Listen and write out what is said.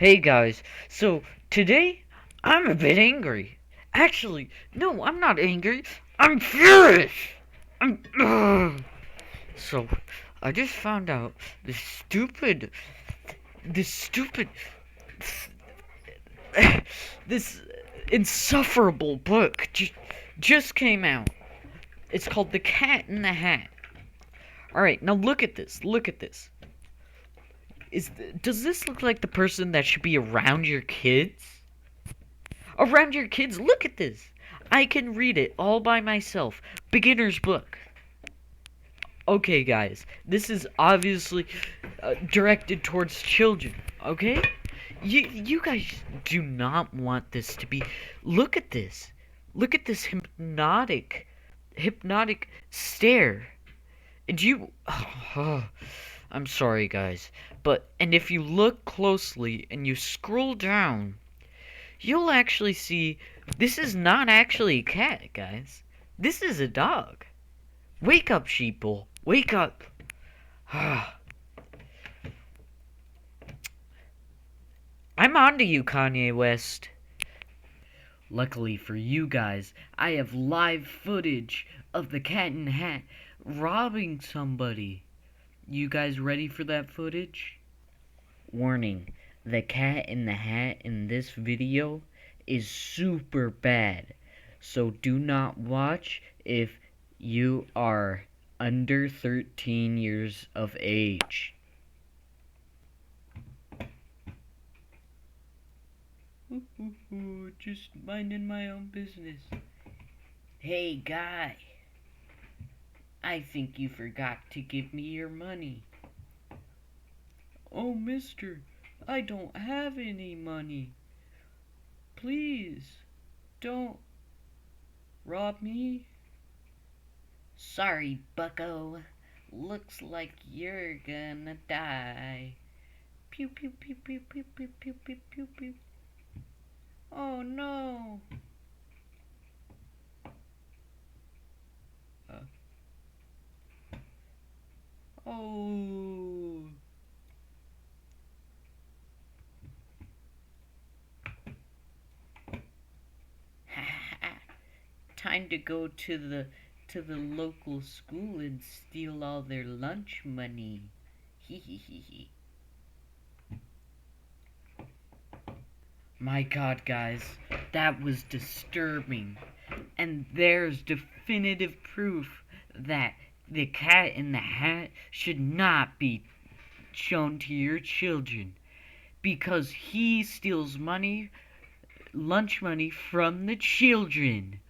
Hey guys, so today I'm a bit angry. Actually, no, I'm not angry. I'm furious. I'm. Ugh. So, I just found out this stupid, this insufferable book just came out. It's called The Cat in the Hat. Alright, now look at this. Look at this. Does this look like the person that should be around your kids? Around your kids. Look at this. I can read it all by myself. Beginner's book. Okay, guys, this is obviously directed towards children. Okay, you guys do not want this to be. Look at this. Look at this hypnotic stare. And you. I'm sorry, guys, and if you look closely and you scroll down, you'll actually see this is not actually a cat, guys. This is a dog. Wake up, sheeple. Wake up. I'm on to you, Kanye West. Luckily for you guys, I have live footage of the Cat in the Hat robbing somebody. You guys ready for that footage? Warning, the Cat in the Hat in this video is super bad. So do not watch if you are under 13 years of age. Just minding my own business. Hey, guy. I think you forgot to give me your money. Oh, mister, I don't have any money. Please, don't rob me. Sorry, bucko. Looks like you're gonna die. Pew pew pew pew pew pew pew pew pew pew. Oh no. Oh. Time to go to the local school and steal all their lunch money. Hee hee hee hee. My god, guys, that was disturbing. And there's definitive proof that the Cat in the Hat should not be shown to your children because he steals money, lunch money from the children.